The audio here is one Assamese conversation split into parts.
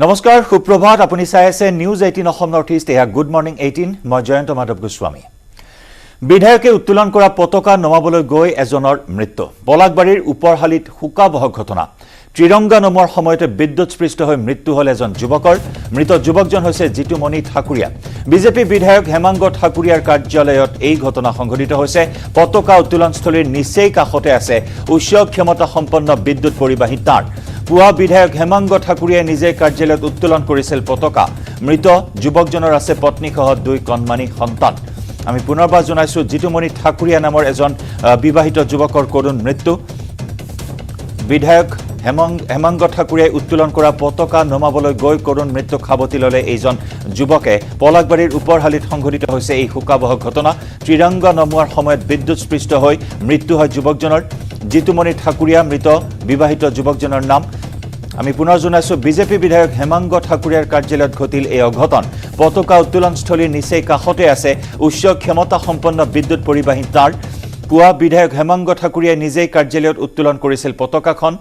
নমস্কাৰ সুপ্ৰভাত আপুনি চাই আছে নিউজ 18 অসম নৰ্থ ইষ্ট এয়া গুড মৰ্নিং 18 মই জয়ন্ত মাধৱ গোস্বামী বিধায়কে উত্তোলন কৰা পতাকা নমাবলৈ গৈ এজনৰ মৃত্যু পলাকবাৰীৰ উপৰহালিত হুকাবহ ঘটনা ত্ৰিৰংগা নমৰ সময়তে বিদ্যুৎস্পৃষ্ট হৈ মৃত্যু হল এজন যুৱকৰ মৃত যুৱকজন হৈছে জিতুমণি ঠাকুৰীয়া বিজেপি বিধায়ক হেমাংগ ঠাকুৰীয়াৰ কাৰ্যালয়ত এই ঘটনা সংঘটিত হৈছে পতাকা উত্তোলনস্থলীৰ নিচেই কাষতে আছে উচ্চ ক্ষমতা সম্পন্ন বিদ্যুৎ পৰিবাহী তাঁৰ পুৱা বিধায়ক হেমাংগ ঠাকুৰীয়াই নিজে কাৰ্যালয়ত উত্তোলন কৰিছিল পতাকা মৃত যুৱকজনৰ আছে পত্নীসহ দুই কণমানি সন্তান আমি পুনৰবাৰ জনাইছো জিতুমণি ঠাকুৰীয়া নামৰ এজন বিবাহিত যুৱকৰ কৰুণ মৃত্যু বিধায়ক হেমাংগ ঠাকুৰীয়াই উত্তোলন কৰা পতাকা নমাবলৈ গৈ কৰুণ মৃত্যু খাবতি ললে এইজন যুৱকে পলাকবাৰীৰ উপৰহালিত সংঘটিত হৈছে এই হুকাবহ ঘটনা ত্ৰিৰংগা নমোৱাৰ সময়ত বিদ্যুৎস্পৃষ্ট হৈ মৃত্যু হয় যুৱকজনৰ জিতুমণি ঠাকুৰীয়া মৃত বিবাহিত যুৱকজনৰ নাম আমি পুনৰ জনাইছো বিজেপি বিধায়ক হেমাংগ ঠাকুৰীয়াৰ কাৰ্যালয়ত ঘটিল এই অঘটন পতাকা উত্তোলনস্থলীৰ নিচেই কাষতে আছে উচ্চ ক্ষমতা সম্পন্ন বিদ্যুৎ পৰিবাহী তাঁৰ পুৱা বিধায়ক হেমাংগ ঠাকুৰীয়াই নিজেই কাৰ্যালয়ত উত্তোলন কৰিছিল পতাকাখন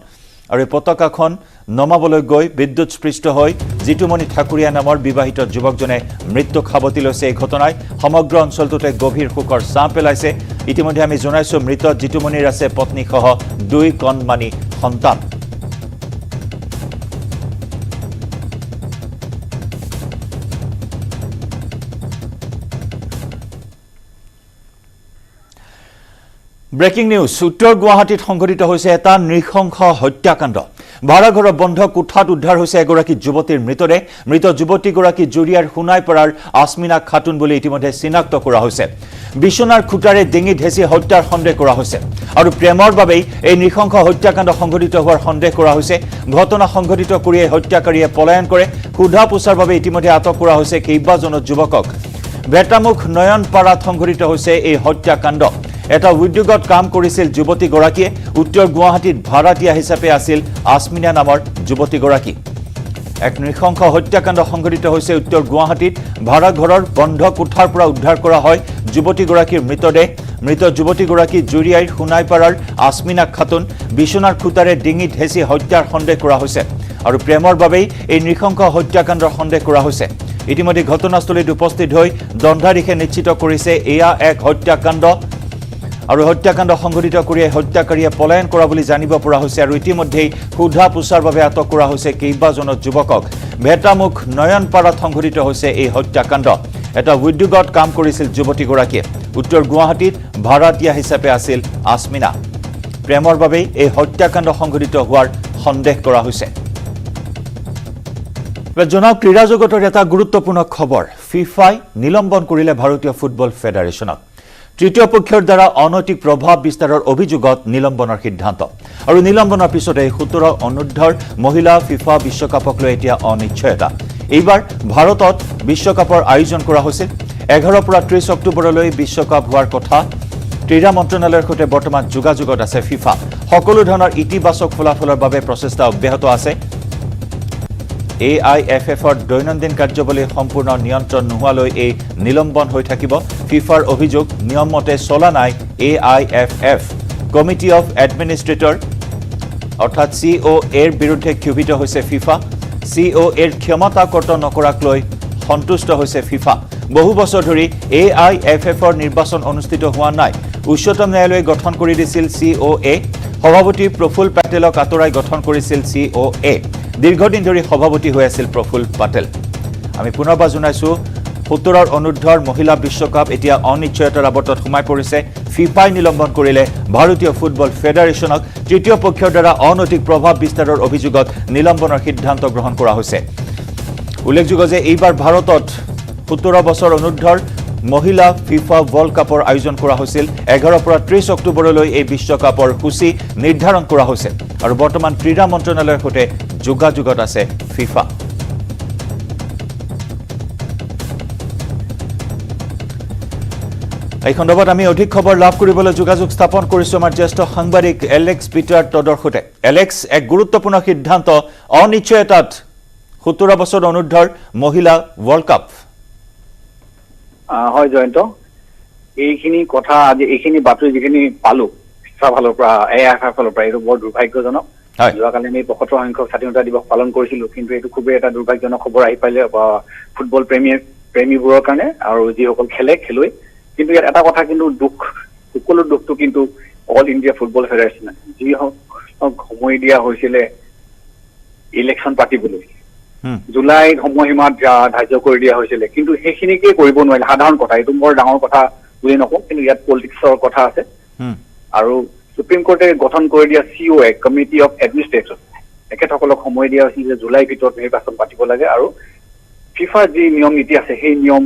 আৰু এই পতাকাখন নমাবলৈ গৈ বিদ্যুৎস্পৃষ্ট হৈ জিতুমণি ঠাকুৰীয়া নামৰ বিবাহিত যুৱকজনে মৃত্যু খাবতি লৈছে এই ঘটনাই সমগ্ৰ অঞ্চলটোতে গভীৰ শোকৰ ছাঁ পেলাইছে ইতিমধ্যে আমি জনাইছো মৃত জিতুমণিৰ আছে পত্নীসহ দুই কণমানি সন্তান ব্ৰেকিং নিউজ উত্তৰ গুৱাহাটীত সংঘটিত হৈছে এটা নৃশংস হত্যাকাণ্ড ভাড়াঘৰৰ বন্ধ কোঠাত উদ্ধাৰ হৈছে এগৰাকী যুৱতীৰ মৃতদেহ মৃত যুৱতীগৰাকী জুৰিয়াৰ সোণাইপাৰাৰ আসমিনা খাতুন বুলি ইতিমধ্যে চিনাক্ত কৰা হৈছে বিছনাৰ খুটাৰে ডিঙি ঢেঁচি হত্যাৰ সন্দেহ কৰা হৈছে আৰু প্ৰেমৰ বাবেই এই নৃশংস হত্যাকাণ্ড সংঘটিত হোৱাৰ সন্দেহ কৰা হৈছে ঘটনা সংঘটিত কৰি হত্যাকাৰীয়ে পলায়ন কৰে সোধা পোছাৰ বাবে ইতিমধ্যে আটক কৰা হৈছে কেইবাজন যুৱকক ভেটামুখ নয়নপাৰাত সংঘটিত হৈছে এই হত্যাকাণ্ড এটা উদ্যোগত কাম কৰিছিল যুৱতীগৰাকীয়ে উত্তৰ গুৱাহাটীত ভাড়াতীয়া হিচাপে আছিল আসমিনা নামৰ যুৱতীগৰাকী এক নৃশংস হত্যাকাণ্ড সংঘটিত হৈছে উত্তৰ গুৱাহাটীত ভাড়াঘৰৰ বন্ধ কোঠাৰ পৰা উদ্ধাৰ কৰা হয় যুৱতীগৰাকীৰ মৃতদেহ মৃত যুৱতীগৰাকী জুৰিয়াৰ সোণাইপাৰাৰ আসমিনা খাতুন বিছনাৰ খুটাৰে ডিঙি ঢেঁচি হত্যাৰ সন্দেহ কৰা হৈছে আৰু প্ৰেমৰ বাবেই এই নৃশংস হত্যাকাণ্ডৰ সন্দেহ কৰা হৈছে ইতিমধ্যে ঘটনাস্থলীত উপস্থিত হৈ দণ্ডাধীশে নিশ্চিত কৰিছে এয়া এক হত্যাকাণ্ড আৰু হত্যাকাণ্ড সংঘটিত কৰি হত্যাকাৰীয়ে পলায়ন কৰা বুলি জানিব পৰা হৈছে আৰু ইতিমধ্যে সোধা পোছাৰ বাবে আটক কৰা হৈছে কেইবাজন যুৱকক ভেটামুখ নয়নপাৰাত সংঘটিত হৈছে এই হত্যাকাণ্ড এটা উদ্যোগত কাম কৰিছিল যুৱতীগৰাকীয়ে উত্তৰ গুৱাহাটীত ভাড়াতীয়া হিচাপে আছিল আসমিনা প্ৰেমৰ বাবে এই হত্যাকাণ্ড সংঘটিত হোৱাৰ সন্দেহ কৰা হৈছে জনাওক ক্ৰীড়া জগতৰ এটা গুৰুত্বপূৰ্ণ খবৰ ফিফাই নিলম্বন কৰিলে ভাৰতীয় ফুটবল ফেডাৰেশ্যনক তৃতীয় পক্ষৰ দ্বাৰা অনৈতিক প্ৰভাৱ বিস্তাৰৰ অভিযোগত নিলম্বনৰ সিদ্ধান্ত আৰু নিলম্বনৰ পিছতে 17 অনুৰ্ধৰ মহিলা ফিফা বিশ্বকাপক লৈ এতিয়া অনিশ্চয়তা এইবাৰ ভাৰতত বিশ্বকাপৰ আয়োজন কৰা হৈছিল 11 পৰা 30 অক্টোবৰলৈ বিশ্বকাপ হোৱাৰ কথা ক্ৰীড়া মন্ত্ৰালয়ৰ সৈতে বৰ্তমান যোগাযোগত আছে ফিফা সকলো ধৰণৰ ইতিবাচক ফলাফলৰ বাবে প্ৰচেষ্টা অব্যাহত আছে AIFFৰ দৈনন্দিন কাৰ্যবলী সম্পূৰ্ণ নিয়ন্ত্ৰণ নোহোৱালৈ এই নিলম্বন হৈ থাকিব ফিফাৰ অভিযোগ নিয়মমতে চলা নাই AIFF কমিটি অফ এডমিনিষ্ট্ৰেটৰ অৰ্থাৎ COA এৰ বিৰুদ্ধে ক্ষোভিত হৈছে ফিফা COA এৰ ক্ষমতা কৰ্তন নকৰাক লৈ সন্তুষ্ট হৈছে ফিফা বহু বছৰ ধৰি AIFFৰ নিৰ্বাচন অনুষ্ঠিত হোৱা নাই উচ্চতম ন্যায়ালয়ে গঠন কৰি দিছিল COA সভাপতি প্ৰফুল পেটেলক আতৰাই গঠন কৰিছিল COA দীৰ্ঘদিন ধৰি সভাপতি হৈ আছিল প্ৰফুল পেটেল আমি পুনৰবাৰ জনাইছো 17 অনুৰ্ধৰ মহিলা বিশ্বকাপ এতিয়া অনিশ্চয়তাৰ আৱৰ্তত সোমাই পৰিছে ফিফাই নিলম্বন কৰিলে ভাৰতীয় ফুটবল ফেডাৰেশ্যনক তৃতীয় পক্ষৰ দ্বাৰা অনৈতিক প্ৰভাৱ বিস্তাৰৰ অভিযোগত নিলম্বনৰ সিদ্ধান্ত গ্ৰহণ কৰা হৈছে উল্লেখযোগ্য যে এইবাৰ ভাৰতত 17 বছৰ অনুৰ্ধৰ মহিলা ফিফা ওয়াৰ্ল্ড কাপৰ আয়োজন কৰা হৈছিল 11 পৰা 30 অক্টোবৰলৈ এই বিশ্বকাপৰ সূচী নিৰ্ধাৰণ কৰা হৈছে আৰু বৰ্তমান ক্ৰীড়া মন্ত্ৰালয়ৰ সৈতে যোগাযোগত আছে ফিফা এই খণ্ডত আমি অধিক খবৰ লাভ কৰিবলৈ যোগাযোগ স্থাপন কৰিছো আমাৰ জ্যেষ্ঠ সাংবাদিক এলেক্স পিটাৰ টডৰ সৈতে এলেক্স এক গুৰুত্বপূৰ্ণ সিদ্ধান্ত অনিশ্চয়তাত 17 বছৰ অনুৰ্ধৰ মহিলা ওয়াৰ্ল্ড কাপ হয় জয়ন্ত এইখিনি কথা আজি এইখিনি বাতৰি যিখিনি পালো ফিফা ফালৰ পৰা AIFF ফালৰ পৰা এইটো বৰ দুৰ্ভাগ্যজনক হয়। যোৱাকালি আমি ৭৫ সংখ্যক স্বাধীনতা দিৱস পালন কৰিছিলো, কিন্তু এইটো খুবেই এটা দুৰ্ভাগ্যজনক খবৰ আহি পাইলে ফুটবল প্ৰেমীবোৰৰ কাৰণে আৰু যিসকল খেলুৱৈ। কিন্তু ইয়াত এটা কথা কিন্তু সকলো দুখটো কিন্তু অল ইণ্ডিয়া ফুটবল ফেডাৰেশ্যন, যি সময় দিয়া হৈছিলে ইলেকশ্যন পাতিবলৈ, জুলাই সময়সীমাত ধাৰ্য কৰি দিয়া হৈছিলে, কিন্তু সেইখিনিকে কৰিব নোৱাৰিলে। সাধাৰণ কথা, এইটো বৰ ডাঙৰ কথা বুলি নকওঁ, কিন্তু ইয়াত পলিটিক্সৰ কথা আছে। আৰু সুপ্ৰিম কোৰ্টে গঠন কৰি দিয়া COA কমিটি অফ এডমিনিষ্ট্ৰেশ্যন, তেখেতসকলক সময় দিয়া হৈছিল যে জুলাইৰ ভিতৰত নিৰ্বাচন পাতিব লাগে, আৰু ফিফাৰ যি নিয়ম নীতি আছে সেই নিয়ম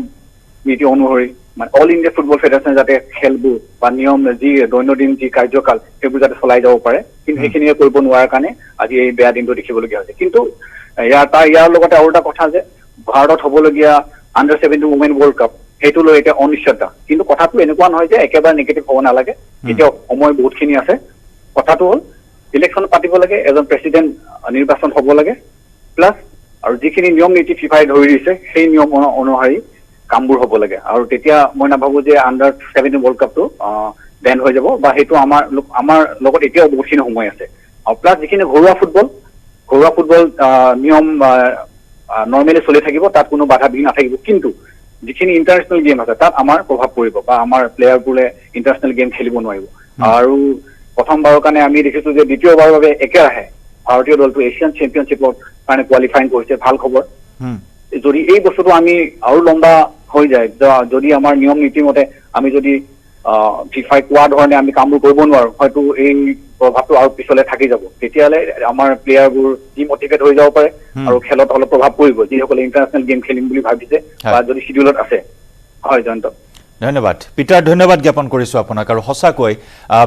নীতি অনুসৰি মানে অল ইণ্ডিয়া ফুটবল ফেডাৰেশ্যনে যাতে খেলবোৰ বা নিয়ম যি দৈনন্দিন যি কাৰ্যকাল সেইবোৰ যাতে চলাই যাব পাৰে, কিন্তু সেইখিনিয়ে কৰিব নোৱাৰাৰ কাৰণে আজি এই বেয়া দিনটো দেখিবলগীয়া হৈছে। কিন্তু ইয়াৰ লগতে আৰু এটা কথা যে ভাৰতত হ'বলগীয়া আণ্ডাৰ-17 উমেন ৱৰ্ল্ড কাপ, সেইটো লৈ এতিয়া অনিশ্চয়তা। কিন্তু কথাটো এনেকুৱা নহয় যে একেবাৰে নিগেটিভ হ'ব নালাগে, এতিয়া সময় বহুতখিনি আছে। কথাটো হ'ল ইলেকশ্যন পাতিব লাগে, এজন প্ৰেচিডেণ্ট নিৰ্বাচন হ'ব লাগে, প্লাছ আৰু যিখিনি নিয়ম নীতি ফিফাই ধৰি দিছে সেই নিয়ম অনুসৰি কামবোৰ হ'ব লাগে। আৰু তেতিয়া মই নাভাবো যে আণ্ডাৰ-17 ৱৰ্ল্ড কাপটো বেন হৈ যাব, বা সেইটো আমাৰ লগত এতিয়াও বহুতখিনি সময় আছে। আৰু প্লাছ যিখিনি ঘৰুৱা ফুটবল নিয়ম নৰ্মেলি চলি থাকিব, তাত কোনো বাধা বিঘিনি নাথাকিব। কিন্তু যিখিনি ইণ্টাৰনেশ্যনেল গেম আছে তাত আমাৰ প্ৰভাৱ পৰিব, বা আমাৰ প্লেয়াৰবোৰে ইণ্টাৰনেশ্যনেল গেম খেলিব নোৱাৰিব। আৰু প্ৰথমবাৰৰ কাৰণে আমি দেখিছো যে দ্বিতীয়বাৰৰ বাবে একেৰাহে ভাৰতীয় দলটো এছিয়ান চেম্পিয়নশ্বিপৰ কাৰণে কোৱালিফাইং কৰিছে, ভাল খবৰ। যদি এই বস্তুটো আমি আৰু লম্বা হৈ যায়, যদি আমাৰ নিয়ম নীতি মতে আমি যদি ফিফাই কোৱা ধৰণে আমি কামবোৰ কৰিব নোৱাৰো, হয়তো এই প্ৰভাৱটো আৰু পিছলে থাকি যাব। তেতিয়াহ'লে আমাৰ প্লেয়াৰবোৰ ডিমটিভেট হৈ যাব পাৰে, আৰু খেলত অলপ প্ৰভাৱ পৰিব, যিসকলে ইণ্টাৰনেশ্যনেল গেম খেলিম বুলি ভাবিছে বা যদি শিডিউলত আছে। হয় জয়ন্ত, ধন্যবাদ পিটাৰ, ধন্যবাদ জ্ঞাপন কৰিছোঁ আপোনাক। আৰু সঁচাকৈ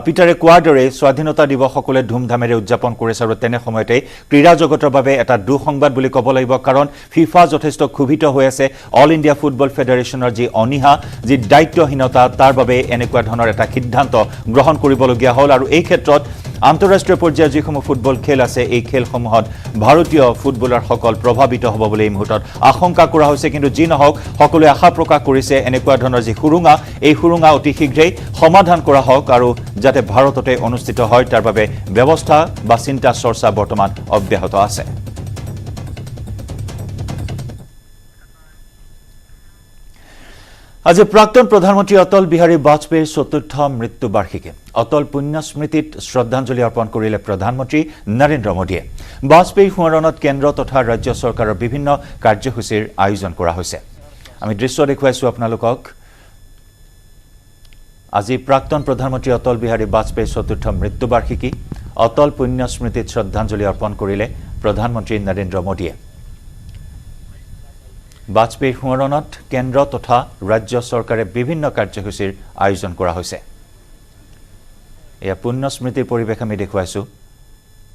পিটাৰে কোৱাৰ দৰে স্বাধীনতা দিৱস সকলোৱে ধুমধামেৰে উদযাপন কৰিছে, আৰু তেনে সময়তে ক্ৰীড়া জগতৰ বাবে এটা দুঃসংবাদ বুলি ক'ব লাগিব, কাৰণ ফিফা যথেষ্ট ক্ষোভিত হৈ আছে। অল ইণ্ডিয়া ফুটবল ফেডাৰেশ্যনৰ যি অনীহা, যি দায়িত্বহীনতা, তাৰ বাবে এনেকুৱা ধৰণৰ এটা সিদ্ধান্ত গ্ৰহণ কৰিবলগীয়া হ'ল। আৰু এই ক্ষেত্ৰত আন্তঃৰাষ্ট্ৰীয় পৰ্যায়ৰ যিসমূহ ফুটবল খেল আছে, এই খেলসমূহত ভাৰতীয় ফুটবলাৰসকল প্ৰভাৱিত হ'ব বুলি এই মুহূৰ্তত আশংকা কৰা হৈছে। কিন্তু যি নহওক, সকলোৱে আশা প্ৰকাশ কৰিছে এনেকুৱা ধৰণৰ যি সুৰুঙা, এই সুৰুঙা অতি শীঘ্ৰেই সমাধান কৰা হওক, আৰু যাতে ভাৰততে অনুষ্ঠিত হয় তাৰ বাবে ব্যৱস্থা বা চিন্তা চৰ্চা বৰ্তমান অব্যাহত আছে। আজি প্ৰাক্তন প্ৰধানমন্ত্ৰী অটল বিহাৰী বাজপেয়ীৰ ৪ৰ্থ মৃত্যুবাৰ্ষিকী। অটল পুণ্যস্মৃতিত শ্ৰদ্ধাঞ্জলি অৰ্পণ কৰিলে প্ৰধানমন্ত্ৰী নৰেন্দ্ৰ মোদীয়ে। বাজপেয়ীৰ সোঁৱৰণত কেন্দ্ৰ তথা ৰাজ্য চৰকাৰৰ বিভিন্ন কাৰ্যসূচীৰ আয়োজন কৰা হৈছে। আমি দৃশ্য দেখুৱাইছোঁ আপোনালোকক। আজি প্ৰাক্তন প্ৰধানমন্ত্ৰী অটল বিহাৰী বাজপেয়ীৰ ৪ৰ্থ মৃত্যুবাৰ্ষিকী। অটল পুণ্যস্মৃতিত শ্ৰদ্ধাঞ্জলি অৰ্পণ কৰিলে প্ৰধানমন্ত্ৰী নৰেন্দ্ৰ মোদীয়ে। বাজপেয়ীৰ সোঁৱৰণত কেন্দ্ৰ তথা ৰাজ্য চৰকাৰে বিভিন্ন কাৰ্যসূচীৰ আয়োজন কৰা হৈছে। এয়া পুণ্যস্মৃতিৰ পৰিৱেশ আমি দেখুৱাইছোঁ।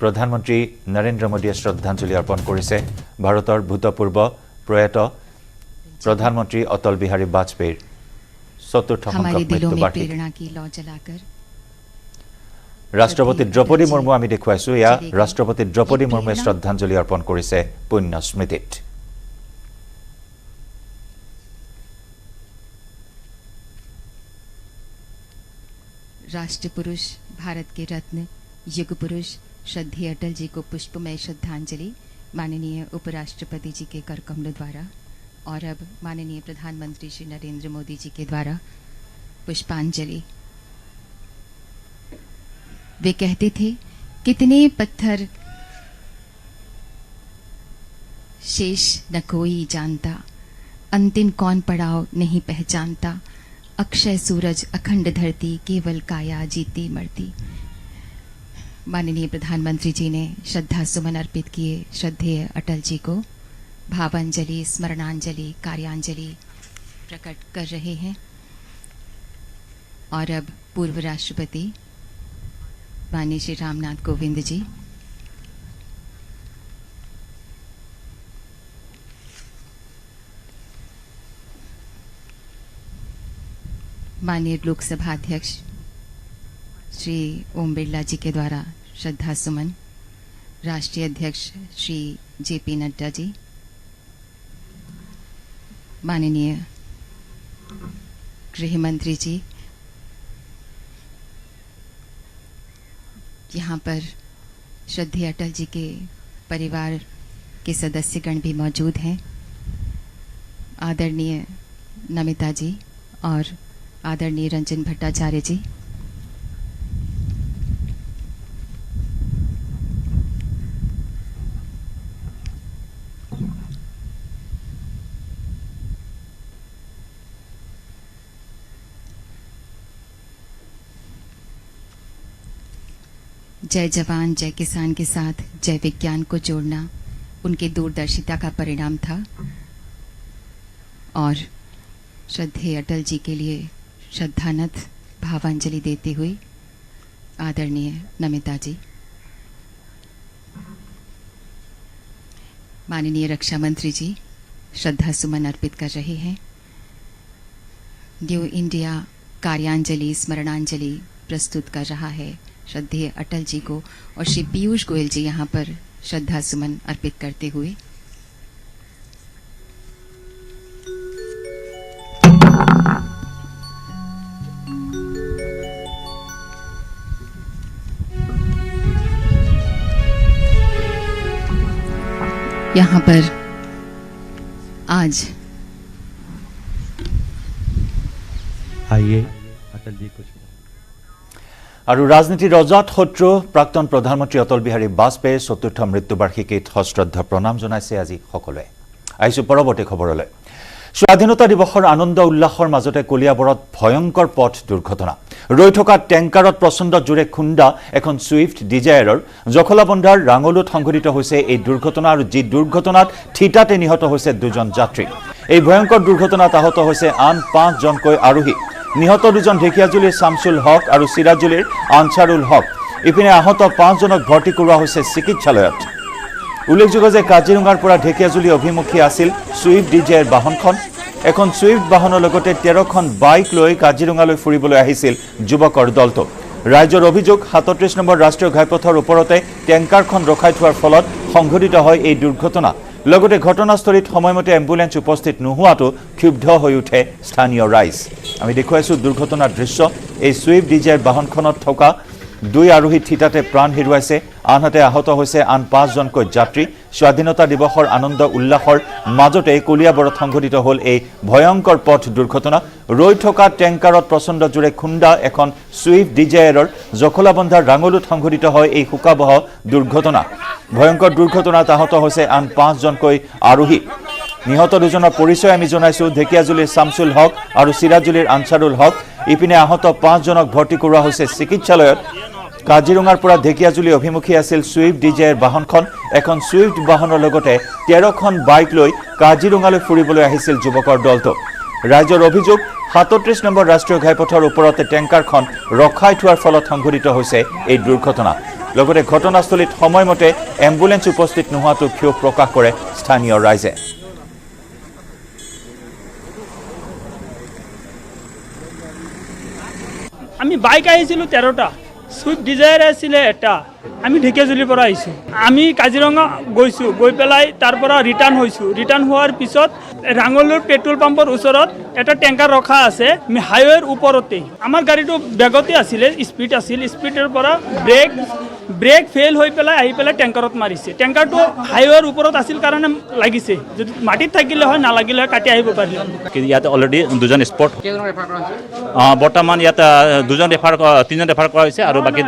প্ৰধানমন্ত্ৰী নৰেন্দ্ৰ মোদীয়ে শ্ৰদ্ধাঞ্জলি অৰ্পণ কৰিছে ভাৰতৰ ভূতপূৰ্ব প্ৰয়াত প্ৰধানমন্ত্ৰী অটল বিহাৰী বাজপেয়ীৰ ৪ৰ্থ সংখ্যক মৃত্যুবাৰ্ষিকী। ৰাষ্ট্ৰপতি দ্ৰৌপদী মুৰ্মু আমি দেখুৱাইছোঁ। এয়া ৰাষ্ট্ৰপতি দ্ৰৌপদী মুৰ্মুৱে শ্ৰদ্ধাঞ্জলি অৰ্পণ কৰিছে পুণ্যস্মৃতিত। राष्ट्र पुरुष, भारत के रत्न, युग पुरुष श्रद्धेय अटल जी को पुष्पमय श्रद्धांजलि माननीय उपराष्ट्रपति जी के कर कमलों द्वारा, और अब माननीय प्रधानमंत्री श्री नरेंद्र मोदी जी के द्वारा पुष्पांजलि। वे कहते थे, कितने पत्थर शेष न कोई जानता, अंतिम कौन पड़ाव नहीं पहचानता, अक्षय सूरज अखंड धरती, केवल काया जीती मरती। माननीय प्रधानमंत्री जी ने श्रद्धा सुमन अर्पित किए श्रद्धेय अटल जी को। भावांजलि, स्मरणांजलि, कार्यांजलि प्रकट कर रहे हैं। और अब पूर्व राष्ट्रपति माननीय श्री रामनाथ कोविंद जी माननीय लोकसभा अध्यक्ष श्री ओम बिरला जी के द्वारा श्रद्धा सुमन, राष्ट्रीय अध्यक्ष श्री JP नड्डा जी, माननीय गृह मंत्री जी, यहाँ पर श्रद्धेय अटल जी के परिवार के सदस्यगण भी मौजूद हैं। आदरणीय नमिता जी और आदरणीय रंजन भट्टाचार्य जी। जय जवान जय किसान के साथ जय विज्ञान को जोड़ना उनके दूरदर्शिता का परिणाम था और श्रद्धेय अटल जी के लिए श्रद्धानथ भावांजलि देते हुए आदरणीय नमिता जी। माननीय रक्षा मंत्री जी श्रद्धा सुमन अर्पित कर रहे हैं। न्यू इंडिया कार्यांजलि स्मरणांजलि प्रस्तुत कर रहा है श्रद्धेय अटल जी को और श्री पीयूष गोयल जी यहाँ पर श्रद्धा सुमन अर्पित करते हुए। यहाँ पर आज आइए अटल जी कुछ আৰু ৰাজনীতিৰ অজাত শত্ৰু প্ৰাক্তন প্ৰধানমন্ত্ৰী অটল বিহাৰী বাজপেয়ীৰ চতুৰ্থ মৃত্যুবাৰ্ষিকীত সশ্ৰদ্ধা প্ৰণাম জনাইছে আজি সকলোৱে। আহিছো পৰৱৰ্তী খবৰলৈ। স্বাধীনতা দিৱসৰ আনন্দ উল্লাসৰ মাজতে কলিয়াবৰত ভয়ংকৰ পথ দুৰ্ঘটনা। ৰৈ থকা টেংকাৰত প্ৰচণ্ড জোৰে খুন্দা এখন ছুইফট ডিজায়াৰৰ জখলাবন্ধাৰ ৰাঙলুত সংঘটিত হৈছে এই দুৰ্ঘটনা আৰু যি দুৰ্ঘটনাত থিতাতে নিহত হৈছে দুজন যাত্ৰী। এই ভয়ংকৰ দুৰ্ঘটনাত আহত হৈছে আন ৫ জনকৈ আৰোহী। নিহত দুজন ঢেকিয়াজুলিৰ শামছুল হক আৰু সিৰাজুলিৰ আনচাৰুল হক। ইপিনে আহত ৫ জনক ভৰ্তি কৰোৱা হৈছে চিকিৎসালয়ত। উল্লেখযোগ্য যে কাজিৰঙাৰ পৰা ঢেকিয়াজুলি অভিমুখী আছিল ছুইফট ডিজায়াৰ বাহনখন। এখন ছুইফট বাহনৰ লগতে ১৩খন বাইক লৈ কাজিৰঙালৈ ফুৰিবলৈ আহিছিল যুৱকৰ দলটো। ৰাইজৰ অভিযোগ ৩৭ নম্বৰ ৰাষ্ট্ৰীয় ঘাইপথৰ ওপৰতে টেংকাৰখন ৰখাই থোৱাৰ ফলত সংঘটিত হয় এই দুৰ্ঘটনা। লগতে ঘটনাস্থলীত সময়মতে এম্বুলেন্স উপস্থিত নোহোৱাটো ক্ষুব্ধ হৈ উঠে স্থানীয় ৰাইজ। আমি দেখুৱাইছো দুৰ্ঘটনাৰ দৃশ্য। এই ছুইফট ডিজায়াৰ বাহনখনত থকা 2 আৰোহী থিতাতে প্ৰাণ হেৰুৱাইছে, আনহাতে আহত হৈছে আন ৫ জনকৈ যাত্ৰী। স্বাধীনতা দিৱসৰ আনন্দ উল্লাসৰ মাজতে কলিয়াবৰত সংঘটিত হ'ল এই ভয়ংকৰ পথ দুৰ্ঘটনা। ৰৈ থকা টেংকাৰত প্ৰচণ্ড জোৰে খুন্দা এখন ছুইফট ডিজায়াৰৰ জখলাবন্ধাৰ ৰাঙলুত সংঘটিত হয় এই শোকাবহ দুৰ্ঘটনা। ভয়ংকৰ দুৰ্ঘটনাত আহত হৈছে আন ৫ জনকৈ আৰোহী। নিহত দুজনৰ পৰিচয় আমি জনাইছো ঢেকিয়াজুলিৰ শামছুল হক আৰু সিৰাজুলিৰ আনচাৰুল হক। ইপিনে আহত ৫ জনক ভৰ্তি কৰোৱা হৈছে চিকিৎসালয়ত। কাজিৰঙাৰ পৰা ঢেকিয়াজুলি অভিমুখী আছিল ছুইফট ডিজায়াৰ বাহনখন। এখন ছুইফট বাহনৰ লগতে ১৩খন বাইক লৈ কাজিৰঙালৈ ফুৰিবলৈ আহিছিল যুৱকৰ দলটো। ৰাইজৰ অভিযোগ ৩৭ নম্বৰ ৰাষ্ট্ৰীয় ঘাইপথৰ ওপৰতে টেংকাৰখন ৰখাই থোৱাৰ ফলত সংঘটিত হৈছে এই দুৰ্ঘটনা। লগতে ঘটনাস্থলীত সময়মতে এম্বুলেন্স উপস্থিত নোহোৱাটো ক্ষোভ প্ৰকাশ কৰে স্থানীয় ৰাইজে। আমি বাইক আহিছিলোঁ 13টা, ছুইফট ডিজায়াৰ আছিলে এটা। আমি ঢেকিয়াজুলিৰ পৰা আহিছোঁ। আমি কাজিৰঙা গৈছোঁ, গৈ পেলাই তাৰ পৰা ৰিটাৰ্ণ হৈছোঁ। ৰিটাৰ্ণ হোৱাৰ পিছত ৰাঙলুৰ পেট্ৰল পাম্পৰ ওচৰত এটা টেংকাৰ ৰখা আছে হাইৱেৰ ওপৰতে। আমাৰ গাড়ীটো বেগতে আছিলে, স্পীড আছিল। স্পীডৰ পৰা ব্ৰেক ফেইল হৈ পেলাই আহি পেলাই টেংকাৰত মাৰিছে। টেংকাৰটো হাইৱেৰ ওপৰত আছিল কাৰণে লাগিছে, যদি মাটিত থাকিলে হয় নালাগিলে হয় কাটি আহিব পাৰিলে। ইয়াতে অলৰেডি 2জন স্পট বৰ্তমান ইয়াত 2জন তিনিজন ৰেফাৰ কৰা হৈছে আৰু বাকী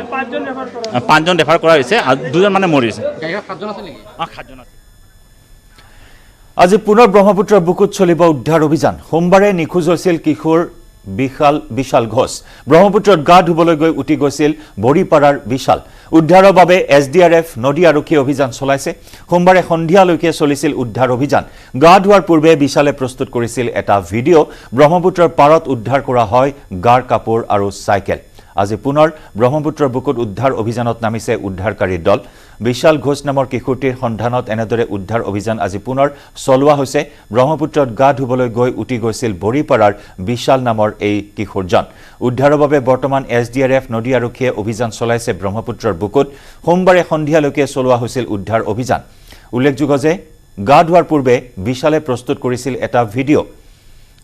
5জন ৰেফাৰ কৰা হৈছে আৰু 2জন মানে মৰিছে। 7জন আছে নেকি? 7জন আছে। আজি পুনৰ ব্ৰহ্মপুত্ৰৰ বুকুত চলিব উদ্ধাৰ অভিযান। সোমবাৰে নিখোজ হৈছিল কিশোৰ বিশাল ঘোষ। ব্ৰহ্মপুত্ৰত গা ধুবলৈ গৈ উটি গৈছিল বৰিপাৰাৰ বিশাল। উদ্ধাৰৰ বাবে SDRF নদী আৰক্ষীয়ে অভিযান চলাইছে। সোমবাৰে সন্ধিয়ালৈকে চলিছিল উদ্ধাৰ অভিযান। গা ধোৱাৰ পূৰ্বে বিশালে প্ৰস্তুত কৰিছিল এটা ভিডিঅ'। ব্ৰহ্মপুত্ৰৰ পাৰত উদ্ধাৰ কৰা হয় গাৰ কাপোৰ আৰু চাইকেল। আজি পুনৰ ব্ৰহ্মপুত্ৰৰ বুকুত উদ্ধাৰ অভিযানত নামিছে উদ্ধাৰকাৰী দল। বিশাল ঘোষ নামৰ কিশোৰটিৰ সন্ধানত এনেদৰে উদ্ধাৰ অভিযান আজি পুনৰ চলোৱা হৈছে। ব্ৰহ্মপুত্ৰত গা ধুবলৈ গৈ উটি গৈছিল বৰিপাৰাৰ বিশাল নামৰ এই কিশোৰজন। উদ্ধাৰৰ বাবে বৰ্তমান SDRF নদী আৰক্ষীয়ে অভিযান চলাইছে ব্ৰহ্মপুত্ৰৰ বুকুত। সোমবাৰে সন্ধিয়ালৈকে চলোৱা হৈছিল উদ্ধাৰ অভিযান। উল্লেখযোগ্য যে গা ধোৱাৰ পূৰ্বে বিশালে প্ৰস্তুত কৰিছিল এটা ভিডিঅ'।